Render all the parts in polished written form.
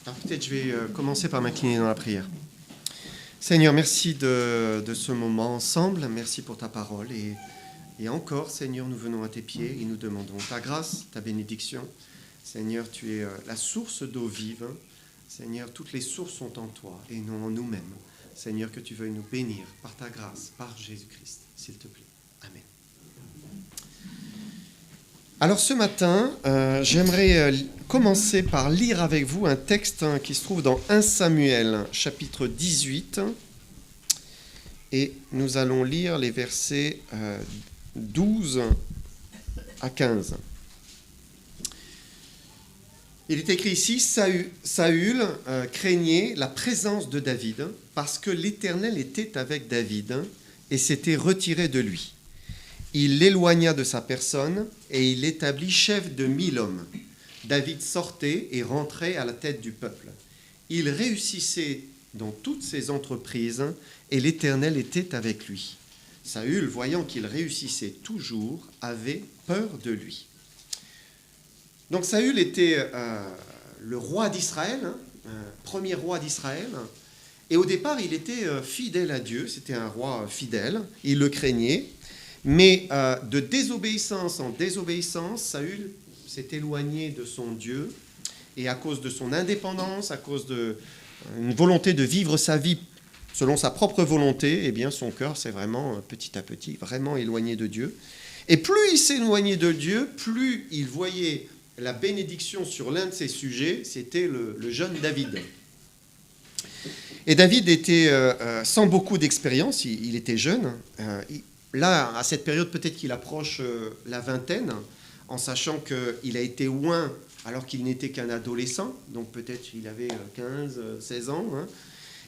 Alors peut-être je vais commencer par m'incliner dans la prière. Seigneur, merci de ce moment ensemble. Merci pour ta parole. Et encore, Seigneur, nous venons à tes pieds et nous demandons ta grâce, ta bénédiction. Seigneur, tu es la source d'eau vive. Seigneur, toutes les sources sont en toi et non en nous-mêmes. Seigneur, que tu veuilles nous bénir par ta grâce, par Jésus-Christ, s'il te plaît. Amen. Alors ce matin, j'aimerais commencer par lire avec vous un texte qui se trouve dans 1 Samuel, chapitre 18. Et nous allons lire les versets 12 à 15. Il est écrit ici, Saül craignait la présence de David parce que l'Éternel était avec David et s'était retiré de lui. Il l'éloigna de sa personne et il l'établit chef de 1000 hommes. David sortait et rentrait à la tête du peuple. Il réussissait dans toutes ses entreprises et l'Éternel était avec lui. Saül, voyant qu'il réussissait toujours, avait peur de lui. Donc Saül était le roi d'Israël, premier roi d'Israël. Et au départ, il était fidèle à Dieu, c'était un roi fidèle, il le craignait. Mais de désobéissance en désobéissance, Saül s'est éloigné de son Dieu. Et à cause de son indépendance, à cause d'une volonté de vivre sa vie selon sa propre volonté, eh bien son cœur s'est vraiment, petit à petit, vraiment éloigné de Dieu. Et plus il s'éloignait de Dieu, plus il voyait la bénédiction sur l'un de ses sujets, c'était le jeune David. Et David était sans beaucoup d'expérience, il était jeune. Là, à cette période, peut-être qu'il approche la vingtaine, en sachant qu'il a été oint alors qu'il n'était qu'un adolescent, donc peut-être il avait 15, 16 ans. Hein,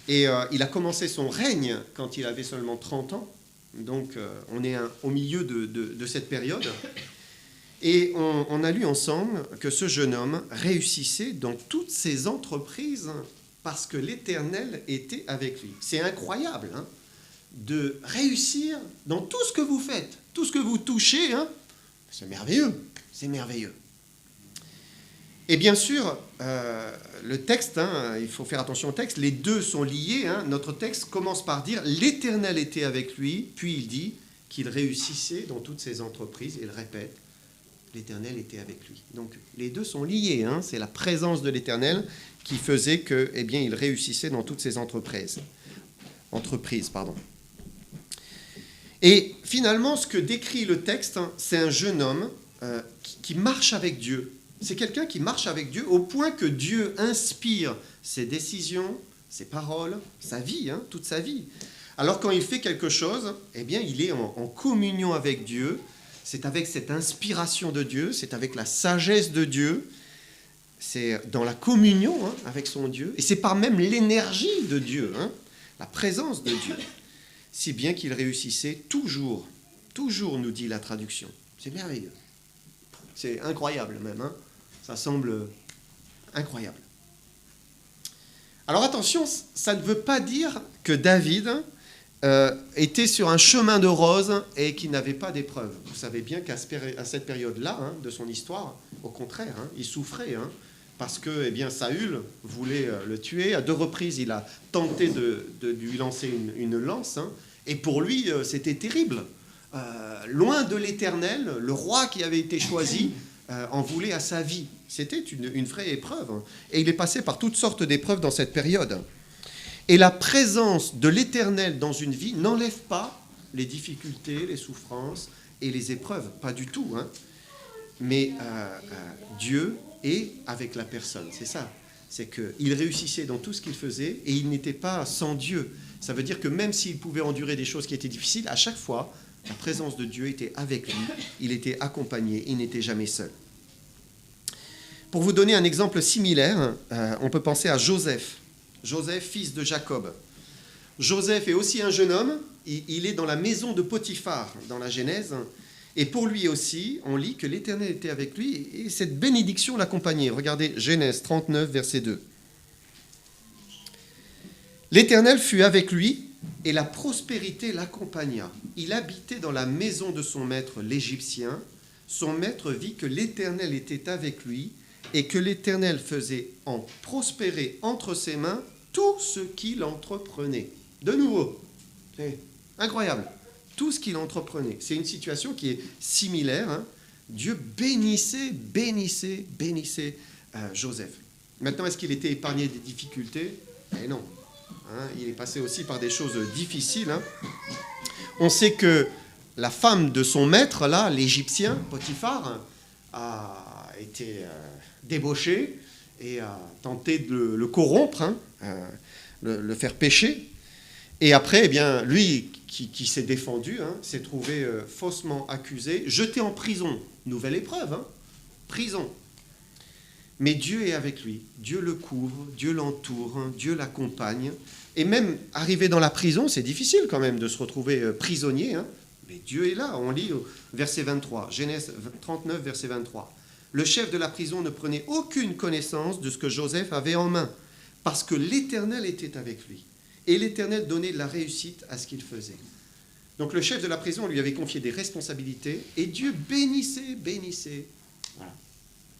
et il a commencé son règne quand il avait seulement 30 ans. Donc on est au milieu de cette période. Et on a lu ensemble que ce jeune homme réussissait dans toutes ses entreprises parce que l'Éternel était avec lui. C'est incroyable, hein, de réussir dans tout ce que vous faites, tout ce que vous touchez, hein, c'est merveilleux, c'est merveilleux. Et bien sûr, le texte, hein, il faut faire attention au texte, les deux sont liés. Hein, notre texte commence par dire « l'Éternel était avec lui », puis il dit qu'il réussissait dans toutes ses entreprises, et il répète « l'Éternel était avec lui ». Donc les deux sont liés, hein, c'est la présence de l'Éternel qui faisait que, eh bien, il réussissait dans toutes ses entreprises. Et finalement, ce que décrit le texte, hein, c'est un jeune homme qui marche avec Dieu. C'est quelqu'un qui marche avec Dieu au point que Dieu inspire ses décisions, ses paroles, sa vie, hein, toute sa vie. Alors quand il fait quelque chose, eh bien, il est en communion avec Dieu. C'est avec cette inspiration de Dieu, c'est avec la sagesse de Dieu, c'est dans la communion, hein, avec son Dieu, et c'est par même l'énergie de Dieu, hein, la présence de Dieu. Si bien qu'il réussissait toujours, nous dit la traduction. C'est merveilleux. C'est incroyable même, hein. Ça semble incroyable. Alors attention, ça ne veut pas dire que David était sur un chemin de roses et qu'il n'avait pas d'épreuves. Vous savez bien qu'à cette période-là, hein, de son histoire, au contraire, hein, il souffrait, hein, parce que eh bien, Saül voulait le tuer. À 2 reprises, il a tenté de lui lancer une lance, hein, et pour lui, c'était terrible. Loin de l'Éternel, le roi qui avait été choisi en voulait à sa vie. C'était une vraie épreuve. Hein. Et il est passé par toutes sortes d'épreuves dans cette période. Et la présence de l'Éternel dans une vie n'enlève pas les difficultés, les souffrances et les épreuves. Pas du tout. Hein. Mais Dieu est avec la personne. C'est ça. C'est qu'il réussissait dans tout ce qu'il faisait et il n'était pas sans Dieu. Ça veut dire que même s'il pouvait endurer des choses qui étaient difficiles, à chaque fois, la présence de Dieu était avec lui, il était accompagné, il n'était jamais seul. Pour vous donner un exemple similaire, on peut penser à Joseph. Joseph, fils de Jacob. Joseph est aussi un jeune homme, il est dans la maison de Potiphar, dans la Genèse, et pour lui aussi, on lit que l'Éternel était avec lui, et cette bénédiction l'accompagnait. Regardez Genèse 39, verset 2. L'Éternel fut avec lui, et la prospérité l'accompagna. Il habitait dans la maison de son maître l'Égyptien. Son maître vit que l'Éternel était avec lui, et que l'Éternel faisait en prospérer entre ses mains tout ce qu'il entreprenait. De nouveau, c'est incroyable. Tout ce qu'il entreprenait. C'est une situation qui est similaire. Hein. Dieu bénissait Joseph. Maintenant, est-ce qu'il était épargné des difficultés? Eh non. Hein, il est passé aussi par des choses difficiles. Hein. On sait que la femme de son maître, là, l'Égyptien, Potiphar, a été débauchée et a tenté de le corrompre, hein, le faire pécher. Et après, eh bien, lui qui s'est défendu, hein, s'est trouvé faussement accusé, jeté en prison. Nouvelle épreuve, hein, prison. Mais Dieu est avec lui, Dieu le couvre, Dieu l'entoure, hein, Dieu l'accompagne. Et même arrivé dans la prison, c'est difficile quand même de se retrouver prisonnier, hein, mais Dieu est là. On lit au verset 23, Genèse 39, verset 23. Le chef de la prison ne prenait aucune connaissance de ce que Joseph avait en main, parce que l'Éternel était avec lui. Et l'Éternel donnait de la réussite à ce qu'il faisait. Donc le chef de la prison lui avait confié des responsabilités, et Dieu bénissait. Voilà.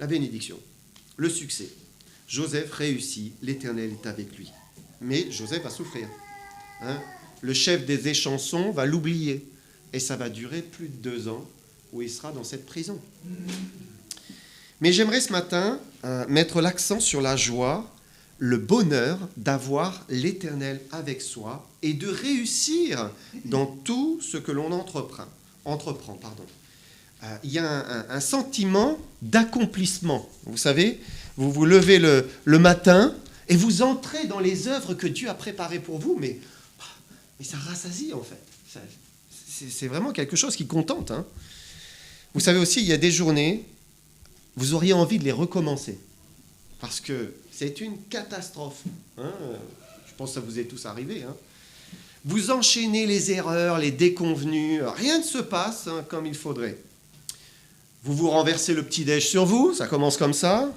La bénédiction, le succès. Joseph réussit, l'Éternel est avec lui. Mais Joseph va souffrir. Hein? Le chef des échansons va l'oublier. Et ça va durer plus de 2 ans où il sera dans cette prison. Mais j'aimerais ce matin mettre l'accent sur la joie, le bonheur d'avoir l'Éternel avec soi et de réussir dans tout ce que l'on entreprend. Il y a un sentiment d'accomplissement. Vous savez, vous vous levez le matin et vous entrez dans les œuvres que Dieu a préparées pour vous, mais ça rassasie en fait. C'est vraiment quelque chose qui contente. Hein. Vous savez aussi, il y a des journées, vous auriez envie de les recommencer. Parce que c'est une catastrophe. Hein. Je pense que ça vous est tous arrivé. Hein. Vous enchaînez les erreurs, les déconvenues, rien ne se passe hein, comme il faudrait. Vous vous renversez le petit-déj sur vous, ça commence comme ça.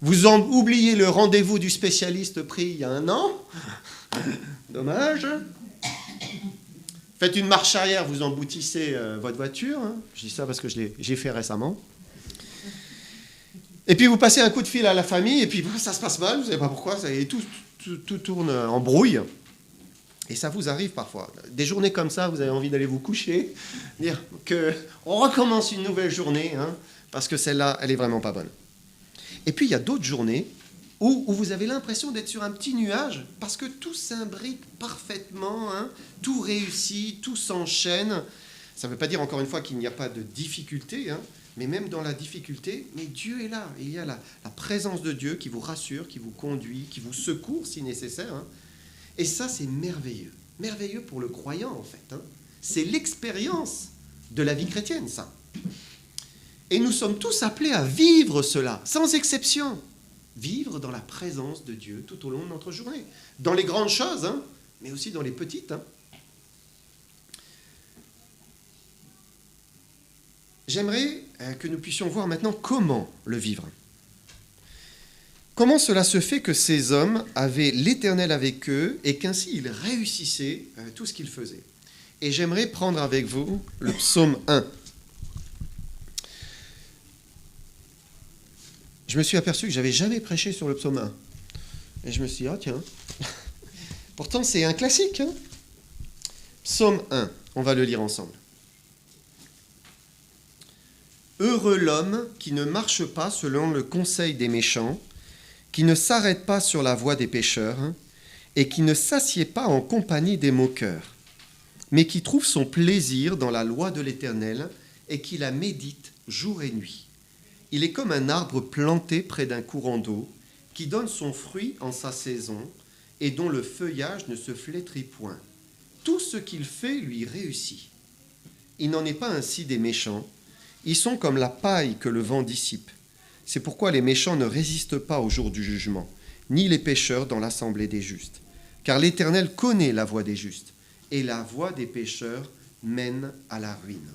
Vous oubliez le rendez-vous du spécialiste pris il y a 1 an. Dommage. Faites une marche arrière, vous emboutissez votre voiture. Hein. Je dis ça parce que j'ai fait récemment. Et puis vous passez un coup de fil à la famille, et puis ça se passe mal, vous ne savez pas pourquoi, tout tourne en brouille. Et ça vous arrive parfois. Des journées comme ça, vous avez envie d'aller vous coucher, dire qu'on recommence une nouvelle journée, hein, parce que celle-là, elle n'est vraiment pas bonne. Et puis il y a d'autres journées où vous avez l'impression d'être sur un petit nuage, parce que tout s'imbrique parfaitement, hein, tout réussit, tout s'enchaîne. Ça ne veut pas dire encore une fois qu'il n'y a pas de difficulté, hein, mais même dans la difficulté, mais Dieu est là. Il y a la présence de Dieu qui vous rassure, qui vous conduit, qui vous secourt si nécessaire. Hein. Et ça, c'est merveilleux. Merveilleux pour le croyant, en fait. Hein. C'est l'expérience de la vie chrétienne, ça. Et nous sommes tous appelés à vivre cela, sans exception. Vivre dans la présence de Dieu tout au long de notre journée. Dans les grandes choses, hein, mais aussi dans les petites. Hein. J'aimerais que nous puissions voir maintenant comment le vivre. Comment cela se fait que ces hommes avaient l'Éternel avec eux et qu'ainsi ils réussissaient tout ce qu'ils faisaient. Et j'aimerais prendre avec vous le psaume 1. Je me suis aperçu que je n'avais jamais prêché sur le psaume 1. Et je me suis dit, tiens, pourtant c'est un classique. Hein. Psaume 1, on va le lire ensemble. Heureux l'homme qui ne marche pas selon le conseil des méchants, qui ne s'arrête pas sur la voie des pécheurs, et qui ne s'assied pas en compagnie des moqueurs, mais qui trouve son plaisir dans la loi de l'Éternel, et qui la médite jour et nuit. Il est comme un arbre planté près d'un courant d'eau, qui donne son fruit en sa saison, et dont le feuillage ne se flétrit point. Tout ce qu'il fait lui réussit. Il n'en est pas ainsi des méchants. Ils sont comme la paille que le vent dissipe. C'est pourquoi les méchants ne résistent pas au jour du jugement, ni les pécheurs dans l'assemblée des justes. Car l'Éternel connaît la voie des justes, et la voie des pécheurs mène à la ruine.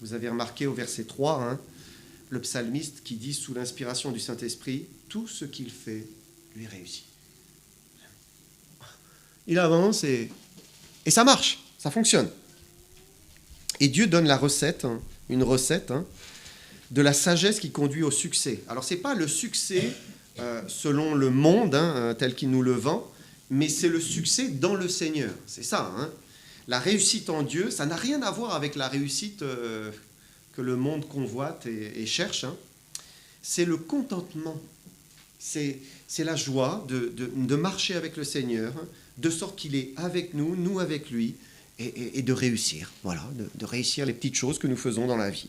Vous avez remarqué au verset 3, hein, le psalmiste qui dit sous l'inspiration du Saint-Esprit, tout ce qu'il fait lui réussit. Il avance et ça marche, ça fonctionne. Et Dieu donne la recette, hein, une recette, hein, de la sagesse qui conduit au succès. Alors, ce n'est pas le succès selon le monde, tel qu'il nous le vend, mais c'est le succès dans le Seigneur. C'est ça. La réussite en Dieu, ça n'a rien à voir avec la réussite que le monde convoite et cherche. C'est le contentement. C'est la joie de marcher avec le Seigneur, de sorte qu'il est avec nous, nous avec lui, et de réussir. Voilà, de réussir les petites choses que nous faisons dans la vie.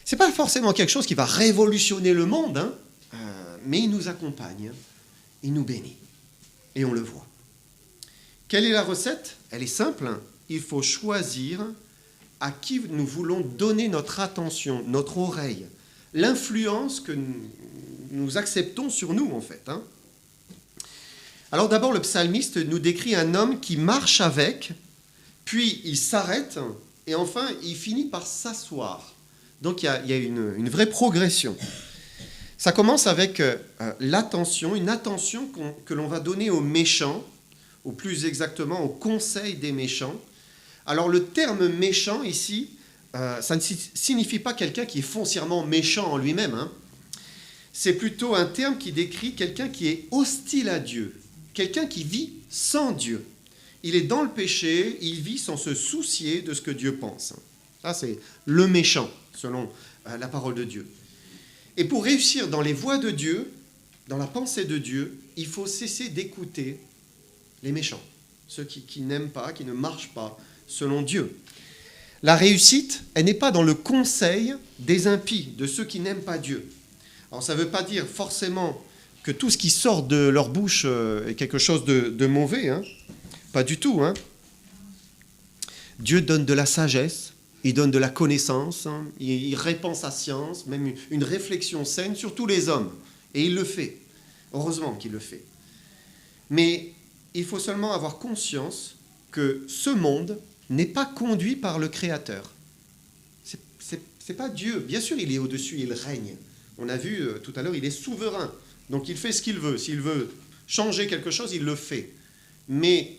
Ce n'est pas forcément quelque chose qui va révolutionner le monde, mais il nous accompagne, il nous bénit. Et on le voit. Quelle est la recette? Elle est simple. Il faut choisir à qui nous voulons donner notre attention, notre oreille, l'influence que nous acceptons sur nous, en fait. Alors d'abord, le psalmiste nous décrit un homme qui marche avec, puis il s'arrête, et enfin, il finit par s'asseoir. Donc il y a une vraie progression. Ça commence avec l'attention, une attention que l'on va donner aux méchants, ou plus exactement au conseil des méchants. Alors le terme méchant ici, ça ne signifie pas quelqu'un qui est foncièrement méchant en lui-même. C'est plutôt un terme qui décrit quelqu'un qui est hostile à Dieu, quelqu'un qui vit sans Dieu. Il est dans le péché, il vit sans se soucier de ce que Dieu pense. Ça, c'est le méchant, selon la parole de Dieu. Et pour réussir dans les voies de Dieu, dans la pensée de Dieu, il faut cesser d'écouter les méchants, ceux qui n'aiment pas, qui ne marchent pas selon Dieu. La réussite, elle n'est pas dans le conseil des impies, de ceux qui n'aiment pas Dieu. Alors ça ne veut pas dire forcément que tout ce qui sort de leur bouche est quelque chose de mauvais, pas du tout. Dieu donne de la sagesse, il donne de la connaissance, il répand sa science, même une réflexion saine sur tous les hommes. Et il le fait. Heureusement qu'il le fait. Mais il faut seulement avoir conscience que ce monde n'est pas conduit par le Créateur. C'est pas Dieu. Bien sûr, il est au-dessus, il règne. On a vu tout à l'heure, il est souverain. Donc il fait ce qu'il veut. S'il veut changer quelque chose, il le fait. Mais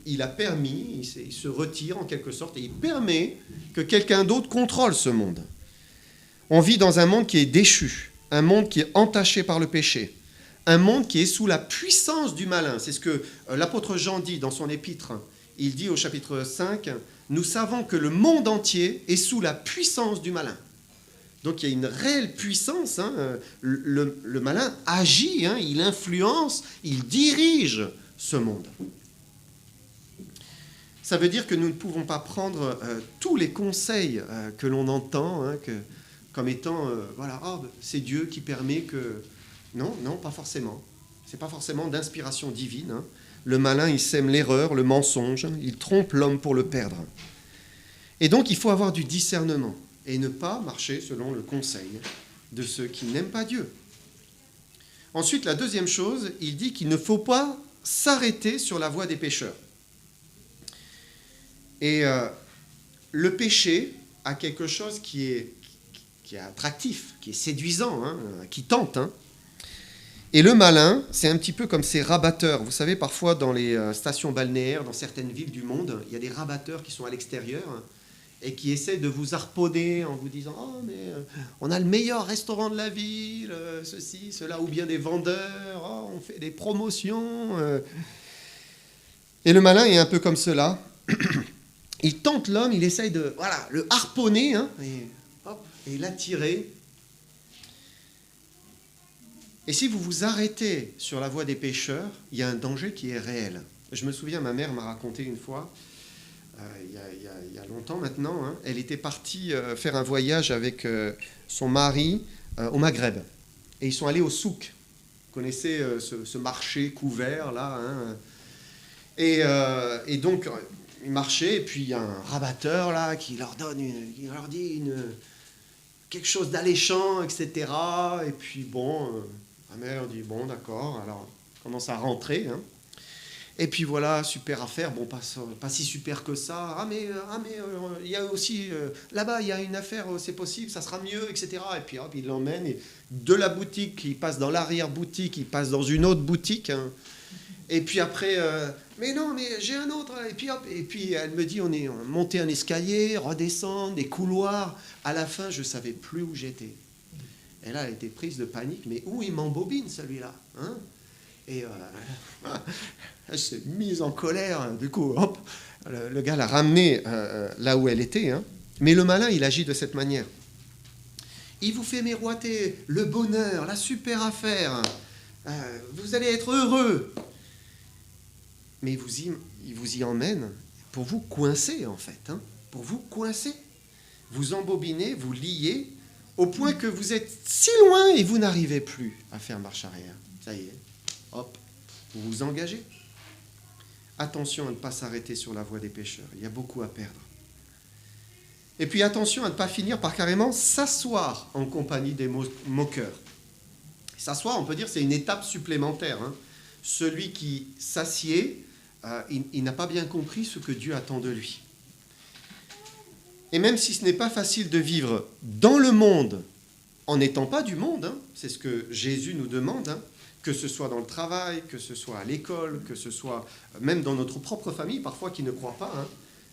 il a permis, il se retire en quelque sorte, et il permet que quelqu'un d'autre contrôle ce monde. On vit dans un monde qui est déchu, un monde qui est entaché par le péché, un monde qui est sous la puissance du malin. C'est ce que l'apôtre Jean dit dans son épître. Il dit au chapitre 5, « Nous savons que le monde entier est sous la puissance du malin. » Donc il y a une réelle puissance. Le malin agit, il influence, il dirige ce monde. Ça veut dire que nous ne pouvons pas prendre tous les conseils que l'on entend comme étant, c'est Dieu qui permet que... Non, pas forcément. Ce n'est pas forcément d'inspiration divine. Le malin, il sème l'erreur, le mensonge, il trompe l'homme pour le perdre. Et donc, il faut avoir du discernement et ne pas marcher selon le conseil de ceux qui n'aiment pas Dieu. Ensuite, la deuxième chose, il dit qu'il ne faut pas s'arrêter sur la voie des pécheurs. Et le péché a quelque chose qui est attractif, qui est séduisant, qui tente. Et le malin, c'est un petit peu comme ces rabatteurs. Vous savez, parfois dans les stations balnéaires, dans certaines villes du monde, il y a des rabatteurs qui sont à l'extérieur et qui essaient de vous harponner en vous disant « Oh, mais on a le meilleur restaurant de la ville, ceci, cela, ou bien des vendeurs, oh, on fait des promotions. » Et le malin est un peu comme cela. Il tente l'homme, il essaye de le harponner et l'attirer. Et si vous vous arrêtez sur la voie des pécheurs, il y a un danger qui est réel. Je me souviens, ma mère m'a raconté une fois, il y a longtemps maintenant, elle était partie faire un voyage avec son mari au Maghreb. Et ils sont allés au souk. Vous connaissez ce marché couvert, là. Et donc, ils marchaient, et puis il y a un rabatteur, là, qui leur dit quelque chose d'alléchant, etc. Et puis, bon... Ma mère dit, bon, d'accord, alors on commence à rentrer. Et puis voilà, super affaire, bon, pas si super que ça. Mais il y a aussi, là-bas, il y a une affaire, c'est possible, ça sera mieux, etc. Et puis hop, il l'emmène, et de la boutique, il passe dans l'arrière-boutique, il passe dans une autre boutique. Et puis après, mais non, mais j'ai un autre. Et puis hop, et puis elle me dit, on est monté un escalier, redescendre, des couloirs. À la fin, je ne savais plus où j'étais. Et là, elle était prise de panique. Mais où il m'embobine, celui-là, hein? Et elle s'est mise en colère. Du coup, hop, le gars l'a ramenée là où elle était. Hein. Mais le malin, il agit de cette manière. Il vous fait miroiter le bonheur, la super affaire. Vous allez être heureux. Mais il vous y emmène pour vous coincer, en fait. Hein, pour vous coincer. Vous embobinez, vous liez, au point que vous êtes si loin et vous n'arrivez plus à faire marche arrière. Ça y est. Hop, vous vous engagez. Attention à ne pas s'arrêter sur la voie des pécheurs. Il y a beaucoup à perdre. Et puis attention à ne pas finir par carrément s'asseoir en compagnie des moqueurs. S'asseoir, on peut dire, c'est une étape supplémentaire. Hein. Celui qui s'assied, il n'a pas bien compris ce que Dieu attend de lui. Et même si ce n'est pas facile de vivre dans le monde, en n'étant pas du monde, hein, c'est ce que Jésus nous demande, hein, que ce soit dans le travail, que ce soit à l'école, que ce soit même dans notre propre famille, parfois qui ne croient pas, hein,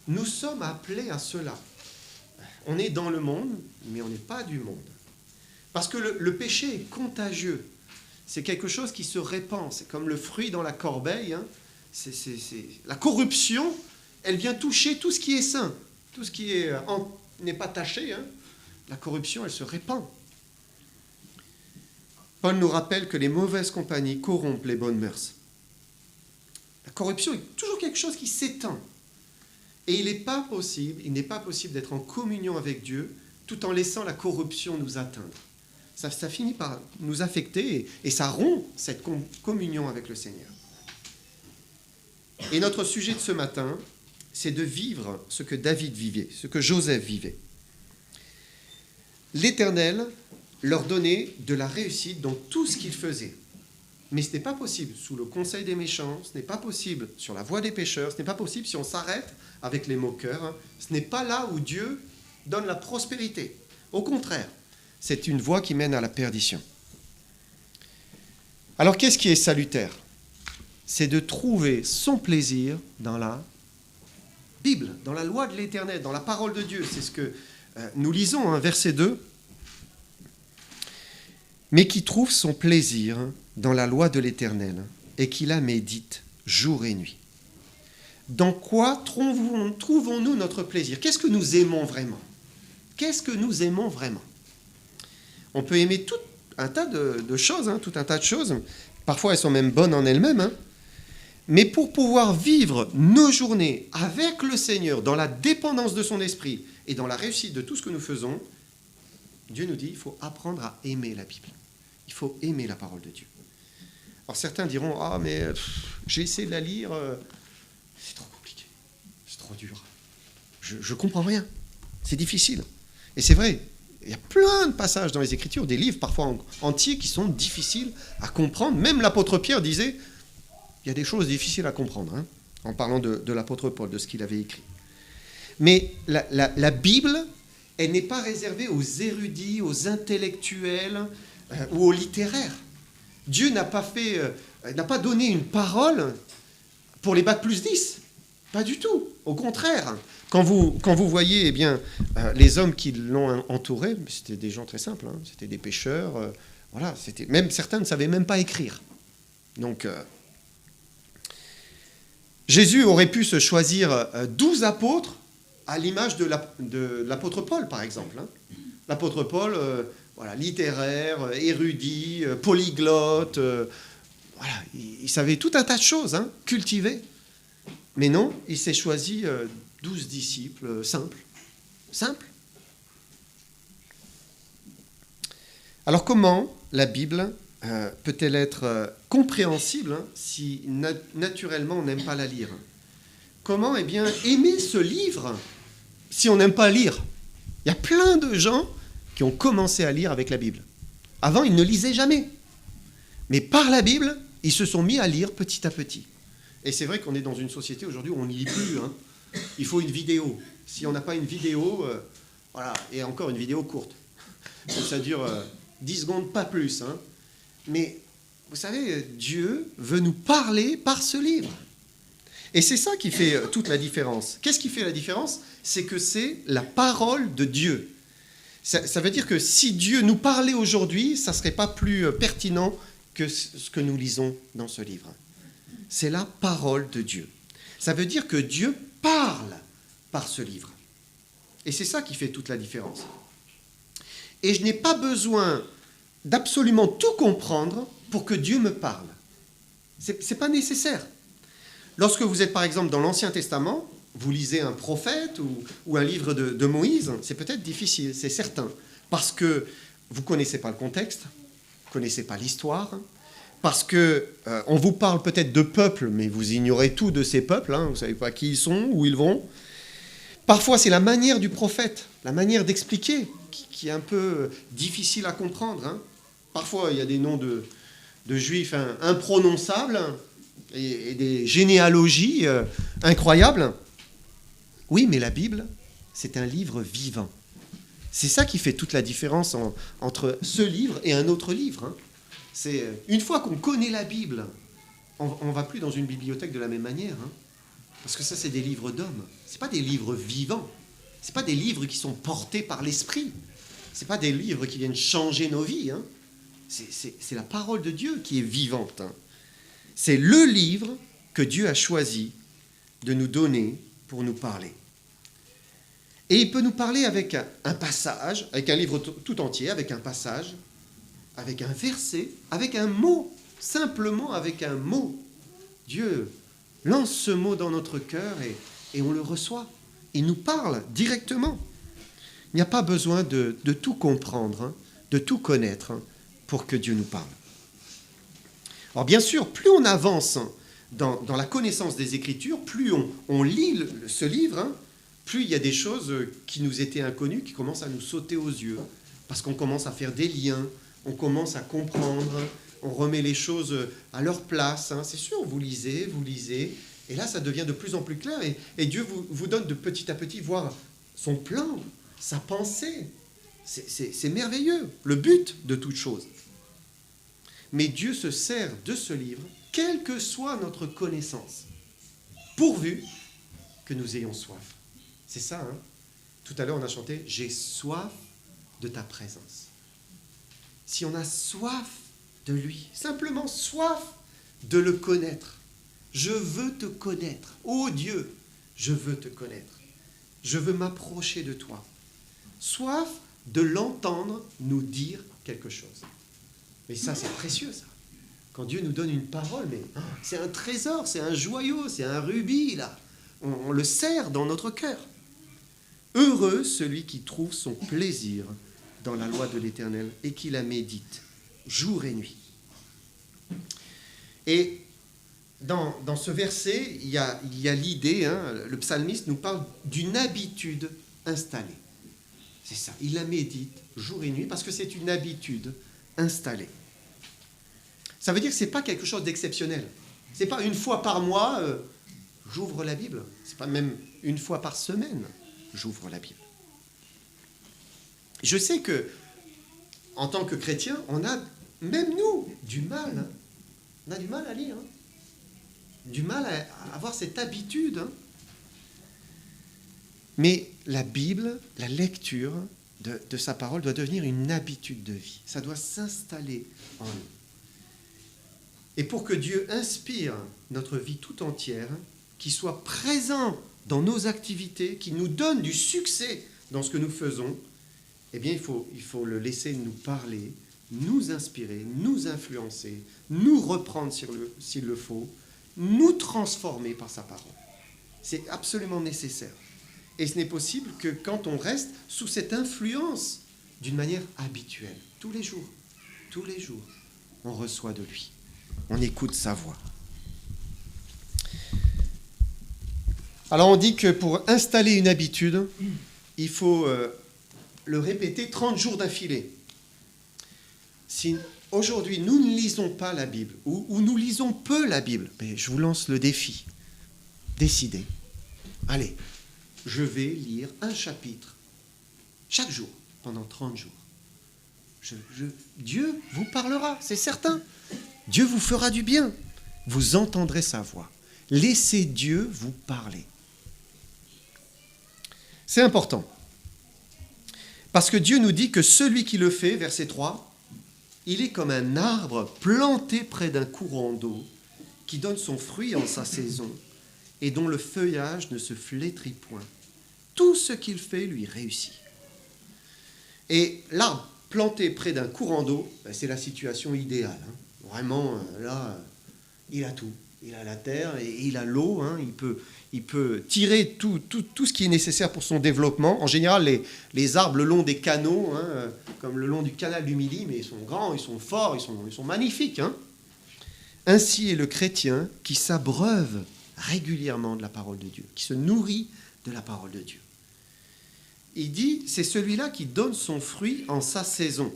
nous sommes appelés à cela. On est dans le monde, mais on n'est pas du monde. Parce que le péché est contagieux. C'est quelque chose qui se répand. C'est comme le fruit dans la corbeille. Hein. La corruption, elle vient toucher tout ce qui est saint. Tout ce qui n'est pas taché. Hein. La corruption, elle se répand. Paul nous rappelle que les mauvaises compagnies corrompent les bonnes mœurs. La corruption est toujours quelque chose qui s'étend. Et il n'est pas possible d'être en communion avec Dieu tout en laissant la corruption nous atteindre. Ça finit par nous affecter et ça rompt cette communion avec le Seigneur. Et notre sujet de ce matin, c'est de vivre ce que David vivait, ce que Joseph vivait. L'Éternel leur donnait de la réussite dans tout ce qu'ils faisaient. Mais ce n'est pas possible sous le conseil des méchants, ce n'est pas possible sur la voie des pécheurs, ce n'est pas possible si on s'arrête avec les moqueurs. Ce n'est pas là où Dieu donne la prospérité. Au contraire, c'est une voie qui mène à la perdition. Alors qu'est-ce qui est salutaire? C'est de trouver son plaisir dans la Bible, dans la loi de l'Éternel, dans la parole de Dieu. C'est ce que nous lisons, hein, verset 2. Mais qui trouve son plaisir dans la loi de l'Éternel et qui la médite jour et nuit. Dans quoi trouvons-nous notre plaisir? Qu'est-ce que nous aimons vraiment? Qu'est-ce que nous aimons vraiment? On peut aimer tout un tas de choses, hein, tout un tas de choses. Parfois, elles sont même bonnes en elles-mêmes. Hein. Mais pour pouvoir vivre nos journées avec le Seigneur, dans la dépendance de son esprit et dans la réussite de tout ce que nous faisons, Dieu nous dit qu'il faut apprendre à aimer la Bible. Il faut aimer la parole de Dieu. Alors certains diront, ah mais j'ai essayé de la lire, c'est trop compliqué, c'est trop dur. Je ne comprends rien, c'est difficile. Et c'est vrai, il y a plein de passages dans les Écritures, des livres parfois entiers qui sont difficiles à comprendre. Même l'apôtre Pierre disait, il y a des choses difficiles à comprendre, hein, en parlant de l'apôtre Paul, de ce qu'il avait écrit. Mais la Bible, elle n'est pas réservée aux érudits, aux intellectuels ou aux littéraires. Dieu n'a pas donné une parole pour les bac plus 10. Pas du tout. Au contraire, quand vous voyez eh bien, les hommes qui l'ont entouré, c'était des gens très simples, hein, c'était des pêcheurs, voilà, même certains ne savaient même pas écrire. Donc, Jésus aurait pu se choisir 12 apôtres à l'image de l'apôtre Paul, par exemple. Hein. L'apôtre Paul, voilà, littéraire, érudit, polyglotte, voilà, il savait tout un tas de choses, hein, cultivé. Mais non, il s'est choisi 12 disciples simples. Simples. Alors comment la Bible peut-elle être compréhensible hein, si naturellement on n'aime pas la lire? Comment eh bien, aimer ce livre si on n'aime pas lire? Il y a plein de gens qui ont commencé à lire avec la Bible. Avant, ils ne lisaient jamais. Mais par la Bible, ils se sont mis à lire petit à petit. Et c'est vrai qu'on est dans une société aujourd'hui où on ne lit plus. Hein. Il faut une vidéo. Si on n'a pas une vidéo, voilà, et encore une vidéo courte. Ça dure 10 secondes, pas plus. Hein. Mais vous savez, Dieu veut nous parler par ce livre. Et c'est ça qui fait toute la différence. Qu'est-ce qui fait la différence? C'est que c'est la parole de Dieu. Ça veut dire que si Dieu nous parlait aujourd'hui, ça ne serait pas plus pertinent que ce que nous lisons dans ce livre. C'est la parole de Dieu. Ça veut dire que Dieu parle par ce livre. Et c'est ça qui fait toute la différence. Et je n'ai pas besoin d'absolument tout comprendre pour que Dieu me parle. Ce n'est pas nécessaire. Lorsque vous êtes par exemple dans l'Ancien Testament, vous lisez un prophète ou un livre de Moïse, c'est peut-être difficile, c'est certain, parce que vous ne connaissez pas le contexte, vous ne connaissez pas l'histoire, parce qu'on vous parle peut-être de peuples, mais vous ignorez tout de ces peuples, vous ne savez pas qui ils sont, où ils vont. Parfois, c'est la manière du prophète, la manière d'expliquer, qui est un peu difficile à comprendre. Parfois, il y a des noms de juifs imprononçables et des généalogies incroyables. Oui, mais la Bible, c'est un livre vivant. C'est ça qui fait toute la différence entre ce livre et un autre livre. C'est une fois qu'on connaît la Bible, on ne va plus dans une bibliothèque de la même manière. Parce que ça, c'est des livres d'hommes. Ce n'est pas des livres vivants. Ce n'est pas des livres qui sont portés par l'esprit. Ce n'est pas des livres qui viennent changer nos vies. C'est la parole de Dieu qui est vivante. C'est le livre que Dieu a choisi de nous donner pour nous parler. Et il peut nous parler avec un passage, avec un livre tout entier, avec un passage, avec un verset, avec un mot, simplement avec un mot. Dieu lance ce mot dans notre cœur et on le reçoit. Il nous parle directement. Il n'y a pas besoin de tout comprendre, de tout connaître pour que Dieu nous parle. Alors bien sûr, plus on avance dans la connaissance des Écritures, plus on lit ce livre, plus il y a des choses qui nous étaient inconnues, qui commencent à nous sauter aux yeux, parce qu'on commence à faire des liens, on commence à comprendre, on remet les choses à leur place. C'est sûr, vous lisez, et là ça devient de plus en plus clair, et Dieu vous donne de petit à petit voir son plan, sa pensée. C'est merveilleux, le but de toute chose. Mais Dieu se sert de ce livre, quelle que soit notre connaissance, pourvu que nous ayons soif. C'est ça, Tout à l'heure, on a chanté « J'ai soif de ta présence ». Si on a soif de lui, simplement soif de le connaître, je veux te connaître. Oh Dieu, je veux te connaître. Je veux m'approcher de toi. Soif de l'entendre nous dire quelque chose. Mais ça, c'est précieux, ça. Quand Dieu nous donne une parole, mais c'est un trésor, c'est un joyau, c'est un rubis, là. On le serre dans notre cœur. Heureux celui qui trouve son plaisir dans la loi de l'Éternel et qui la médite jour et nuit. Et dans ce verset, il y a l'idée, le psalmiste nous parle d'une habitude installée. C'est ça, il la médite jour et nuit parce que c'est une habitude installée. Ça veut dire que ce n'est pas quelque chose d'exceptionnel. Ce n'est pas une fois par mois, j'ouvre la Bible. Ce n'est pas même une fois par semaine, j'ouvre la Bible. Je sais que, en tant que chrétien, on a, même nous, du mal. On a du mal à lire. Du mal à avoir cette habitude. Mais la Bible, la lecture de sa parole doit devenir une habitude de vie. Ça doit s'installer en nous. Et pour que Dieu inspire notre vie tout entière, qu'il soit présent dans nos activités, qu'il nous donne du succès dans ce que nous faisons, eh bien, il faut le laisser nous parler, nous inspirer, nous influencer, nous reprendre s'il le faut, nous transformer par sa parole. C'est absolument nécessaire. Et ce n'est possible que quand on reste sous cette influence d'une manière habituelle. Tous les jours, on reçoit de lui. On écoute sa voix. Alors on dit que pour installer une habitude, il faut le répéter 30 jours d'affilée. Si aujourd'hui nous ne lisons pas la Bible, ou nous lisons peu la Bible, mais je vous lance le défi. Décidez. Allez, je vais lire un chapitre chaque jour, pendant 30 jours. Dieu vous parlera, c'est certain. Dieu vous fera du bien. Vous entendrez sa voix. Laissez Dieu vous parler. C'est important. Parce que Dieu nous dit que celui qui le fait, verset 3, il est comme un arbre planté près d'un courant d'eau qui donne son fruit en sa saison et dont le feuillage ne se flétrit point. Tout ce qu'il fait lui réussit. Et l'arbre planté près d'un courant d'eau, c'est la situation idéale. Vraiment, là, il a tout. Il a la terre et il a l'eau. Il peut tirer tout ce qui est nécessaire pour son développement. En général, les arbres le long des canaux, comme le long du canal du Midi, mais ils sont grands, ils sont forts, ils sont magnifiques. Ainsi est le chrétien qui s'abreuve régulièrement de la parole de Dieu, qui se nourrit de la parole de Dieu. Il dit, c'est celui-là qui donne son fruit en sa saison.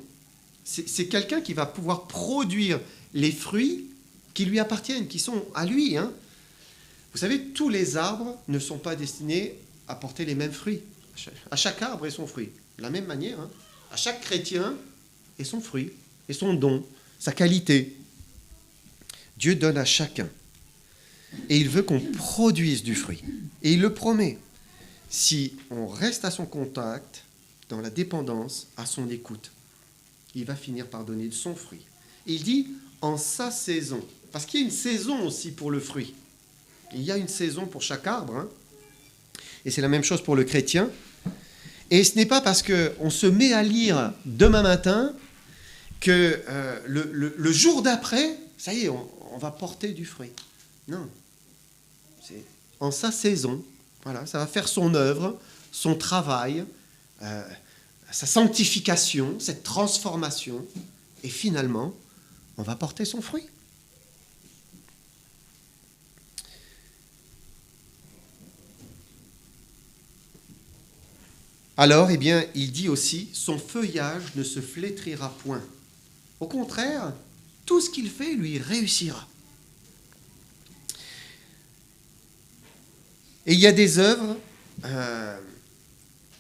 C'est quelqu'un qui va pouvoir produire les fruits qui lui appartiennent, qui sont à lui. Vous savez, tous les arbres ne sont pas destinés à porter les mêmes fruits. À chaque arbre et son fruit. De la même manière, à chaque chrétien et son fruit, et son don, sa qualité. Dieu donne à chacun. Et il veut qu'on produise du fruit. Et il le promet. Si on reste à son contact, dans la dépendance, à son écoute, il va finir par donner de son fruit. Et il dit en sa saison. Parce qu'il y a une saison aussi pour le fruit. Il y a une saison pour chaque arbre. Et c'est la même chose pour le chrétien. Et ce n'est pas parce qu'on se met à lire demain matin que le jour d'après, ça y est, on va porter du fruit. Non. C'est en sa saison. Voilà, ça va faire son œuvre, son travail, sa sanctification, cette transformation. Et finalement, on va porter son fruit. Alors, eh bien, il dit aussi, son feuillage ne se flétrira point. Au contraire, tout ce qu'il fait lui réussira. Et il y a des œuvres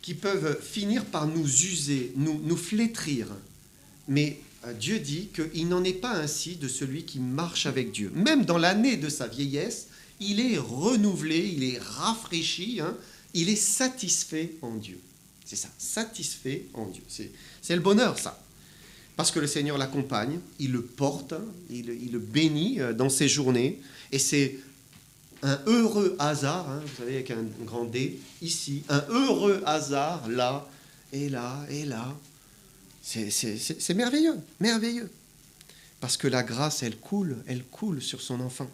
qui peuvent finir par nous user, nous flétrir. Mais Dieu dit qu'il n'en est pas ainsi de celui qui marche avec Dieu. Même dans l'année de sa vieillesse, il est renouvelé, il est rafraîchi, il est satisfait en Dieu. C'est ça, satisfait en Dieu. C'est le bonheur, ça. Parce que le Seigneur l'accompagne, il le porte, il le bénit dans ses journées. Et c'est un heureux hasard, vous savez, avec un grand D, ici, un heureux hasard, là, et là, et là. C'est merveilleux, merveilleux. Parce que la grâce, elle coule sur son enfant.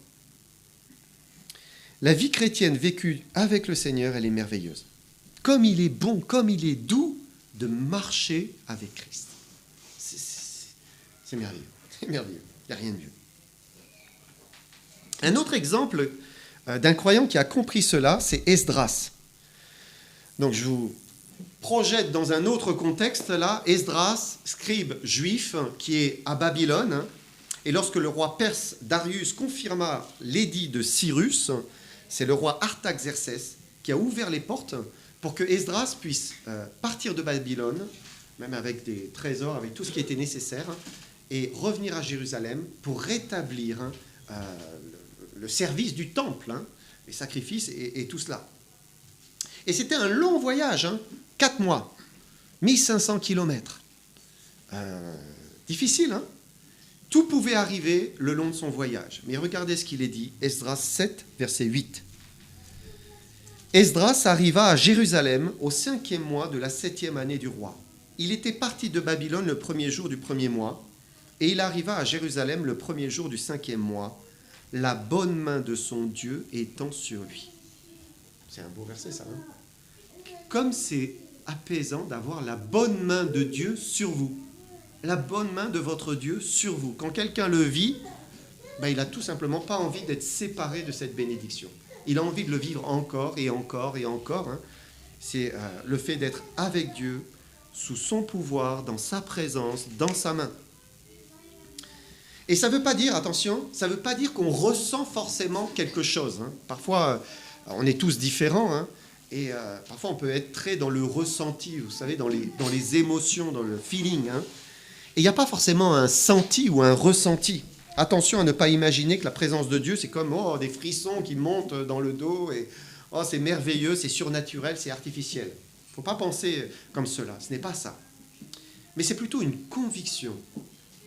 La vie chrétienne vécue avec le Seigneur, elle est merveilleuse. Comme il est bon, comme il est doux de marcher avec Christ. C'est merveilleux, c'est merveilleux, il n'y a rien de mieux. Un autre exemple d'un croyant qui a compris cela, c'est Esdras. Donc je vous projette dans un autre contexte là, Esdras, scribe juif qui est à Babylone, et lorsque le roi perse Darius confirma l'édit de Cyrus, c'est le roi Artaxerxès qui a ouvert les portes pour que Esdras puisse partir de Babylone, même avec des trésors, avec tout ce qui était nécessaire, et revenir à Jérusalem pour rétablir le service du temple, les sacrifices et tout cela. Et c'était un long voyage, 4 mois, 1500 kilomètres. Difficile, Tout pouvait arriver le long de son voyage. Mais regardez ce qu'il est dit, Esdras 7, verset 8. Esdras arriva à Jérusalem au 5e mois de la 7e année du roi. Il était parti de Babylone le 1er jour du 1er mois, et il arriva à Jérusalem le 1er jour du 5e mois, la bonne main de son Dieu étant sur lui. C'est un beau verset, ça. Comme c'est apaisant d'avoir la bonne main de Dieu sur vous. La bonne main de votre Dieu sur vous. Quand quelqu'un le vit, il n'a tout simplement pas envie d'être séparé de cette bénédiction. Il a envie de le vivre encore et encore et encore. C'est le fait d'être avec Dieu, sous son pouvoir, dans sa présence, dans sa main. Et ça ne veut pas dire, attention, ça ne veut pas dire qu'on ressent forcément quelque chose. Parfois, on est tous différents, et parfois on peut être très dans le ressenti, vous savez, dans les émotions, dans le feeling. Et il n'y a pas forcément un senti ou un ressenti. Attention à ne pas imaginer que la présence de Dieu, c'est comme des frissons qui montent dans le dos et c'est merveilleux, c'est surnaturel, c'est artificiel. Il ne faut pas penser comme cela, ce n'est pas ça. Mais c'est plutôt une conviction,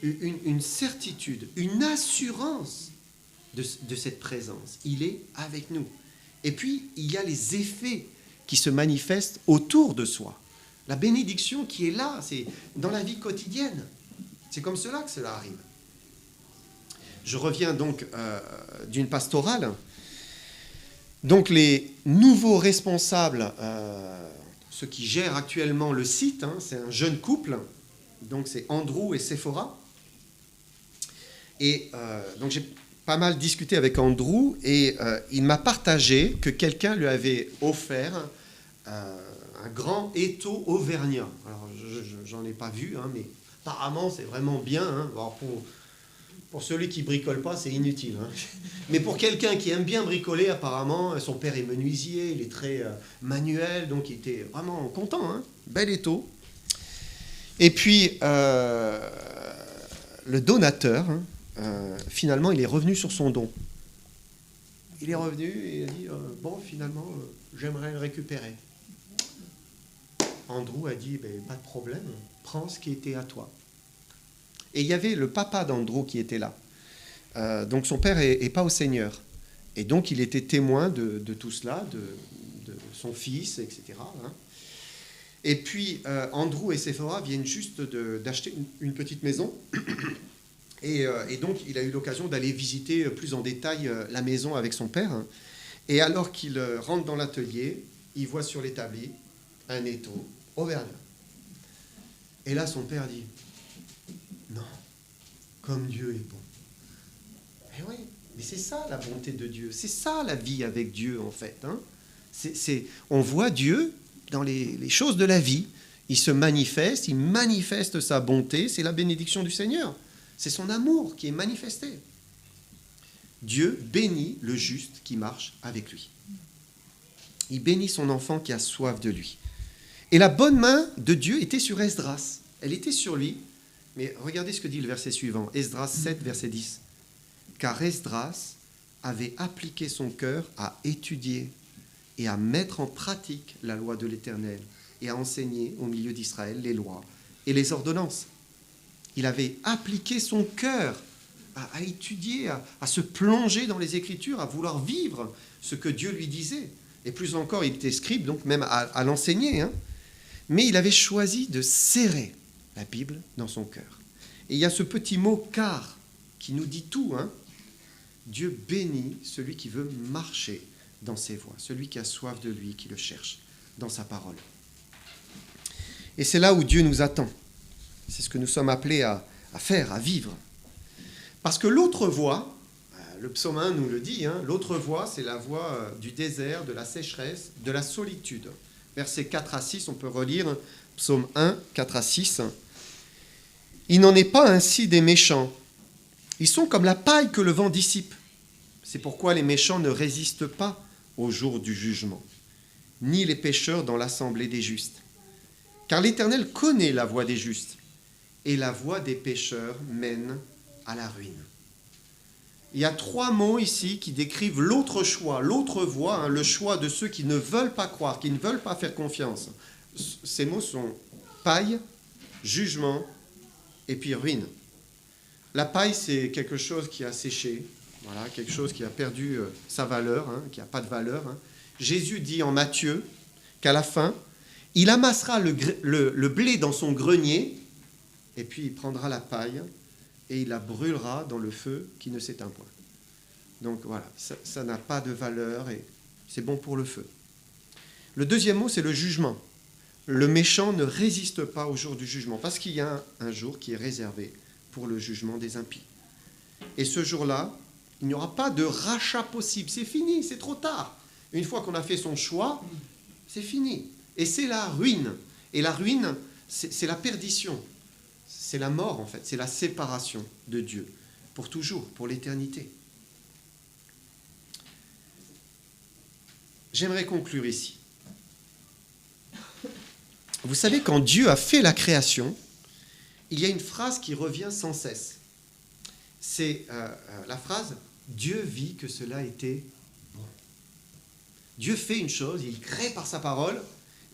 une certitude, une assurance de cette présence. Il est avec nous. Et puis, il y a les effets qui se manifestent autour de soi. La bénédiction qui est là, c'est dans la vie quotidienne. C'est comme cela que cela arrive. Je reviens donc d'une pastorale. Donc les nouveaux responsables, ceux qui gèrent actuellement le site, c'est un jeune couple, donc c'est Andrew et Sephora. Et donc j'ai pas mal discuté avec Andrew et il m'a partagé que quelqu'un lui avait offert un grand étau auvergnat. Alors j'en ai pas vu, mais apparemment c'est vraiment bien. Alors, pour celui qui bricole pas, c'est inutile. Mais pour quelqu'un qui aime bien bricoler, apparemment, son père est menuisier, il est très manuel, donc il était vraiment content. Bel étau. Et puis, le donateur, finalement, il est revenu sur son don. Il est revenu et il a dit, finalement, j'aimerais le récupérer. Andrew a dit, pas de problème, prends ce qui était à toi. Et il y avait le papa d'Andrew qui était là. Donc son père n'est pas au Seigneur. Et donc il était témoin de tout cela, de son fils, etc. Et puis Andrew et Sephora viennent juste d'acheter une petite maison. Et donc il a eu l'occasion d'aller visiter plus en détail la maison avec son père. Et alors qu'il rentre dans l'atelier, il voit sur l'établi un étau auvergnat. Et là son père dit... Non, comme Dieu est bon. Eh oui, mais c'est ça la bonté de Dieu. C'est ça la vie avec Dieu, en fait. On voit Dieu dans les choses de la vie. Il se manifeste, il manifeste sa bonté. C'est la bénédiction du Seigneur. C'est son amour qui est manifesté. Dieu bénit le juste qui marche avec lui. Il bénit son enfant qui a soif de lui. Et la bonne main de Dieu était sur Esdras. Elle était sur lui. Mais regardez ce que dit le verset suivant, Esdras 7, verset 10. Car Esdras avait appliqué son cœur à étudier et à mettre en pratique la loi de l'Éternel et à enseigner au milieu d'Israël les lois et les ordonnances. Il avait appliqué son cœur à étudier, à se plonger dans les Écritures, à vouloir vivre ce que Dieu lui disait. Et plus encore, il était scribe, donc même à l'enseigner. Mais il avait choisi de serrer la Bible dans son cœur. Et il y a ce petit mot « car » qui nous dit tout. Dieu bénit celui qui veut marcher dans ses voies, celui qui a soif de lui, qui le cherche dans sa parole. Et c'est là où Dieu nous attend. C'est ce que nous sommes appelés à faire, à vivre. Parce que l'autre voie, le psaume 1 nous le dit, l'autre voie, c'est la voie du désert, de la sécheresse, de la solitude. Versets 4 à 6, on peut relire psaume 1, 4 à 6. Il n'en est pas ainsi des méchants. Ils sont comme la paille que le vent dissipe. C'est pourquoi les méchants ne résistent pas au jour du jugement, ni les pécheurs dans l'assemblée des justes. Car l'Éternel connaît la voie des justes, et la voie des pécheurs mène à la ruine. Il y a 3 mots ici qui décrivent l'autre choix, l'autre voie, le choix de ceux qui ne veulent pas croire, qui ne veulent pas faire confiance. Ces mots sont paille, jugement, et puis ruine. La paille, c'est quelque chose qui a séché, voilà, quelque chose qui a perdu sa valeur, qui n'a pas de valeur. Jésus dit en Matthieu qu'à la fin, il amassera le blé dans son grenier, et puis il prendra la paille, et il la brûlera dans le feu qui ne s'éteint point. Donc voilà, ça n'a pas de valeur, et c'est bon pour le feu. Le deuxième mot, c'est le jugement. Le méchant ne résiste pas au jour du jugement, parce qu'il y a un jour qui est réservé pour le jugement des impies. Et ce jour-là, il n'y aura pas de rachat possible. C'est fini, c'est trop tard. Une fois qu'on a fait son choix, c'est fini. Et c'est la ruine. Et la ruine, c'est la perdition. C'est la mort, en fait. C'est la séparation de Dieu, pour toujours, pour l'éternité. J'aimerais conclure ici. Vous savez, quand Dieu a fait la création, il y a une phrase qui revient sans cesse. c'est la phrase « Dieu vit que cela était bon ». Dieu fait une chose, il crée par sa parole,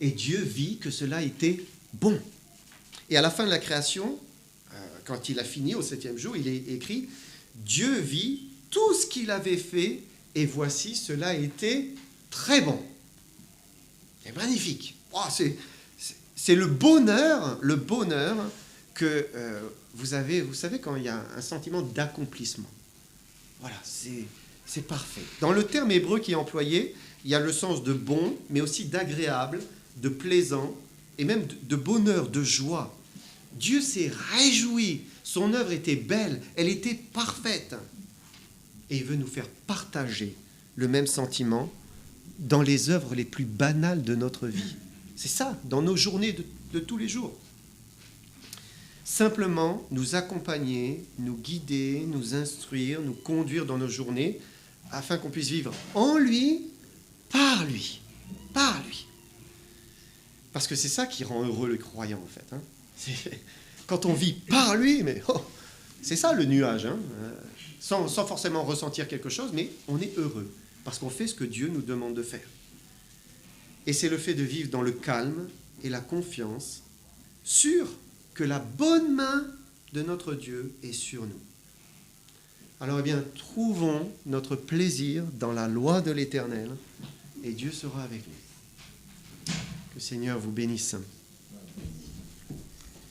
et Dieu vit que cela était bon. Et à la fin de la création, quand il a fini au 7e jour, il est écrit « Dieu vit tout ce qu'il avait fait, et voici, cela était très bon ». C'est magnifique. Oh, c'est le bonheur que vous avez, vous savez, quand il y a un sentiment d'accomplissement. Voilà, c'est parfait. Dans le terme hébreu qui est employé, il y a le sens de bon, mais aussi d'agréable, de plaisant, et même de bonheur, de joie. Dieu s'est réjoui, son œuvre était belle, elle était parfaite. Et il veut nous faire partager le même sentiment dans les œuvres les plus banales de notre vie. C'est ça, dans nos journées de tous les jours. Simplement nous accompagner, nous guider, nous instruire, nous conduire dans nos journées, afin qu'on puisse vivre en lui, par lui, par lui. Parce que c'est ça qui rend heureux le croyant, en fait. Quand on vit par lui, mais c'est ça le nuage, sans forcément ressentir quelque chose, mais on est heureux, parce qu'on fait ce que Dieu nous demande de faire. Et c'est le fait de vivre dans le calme et la confiance, sûr que la bonne main de notre Dieu est sur nous. Alors, eh bien, trouvons notre plaisir dans la loi de l'Éternel, et Dieu sera avec nous. Que le Seigneur vous bénisse.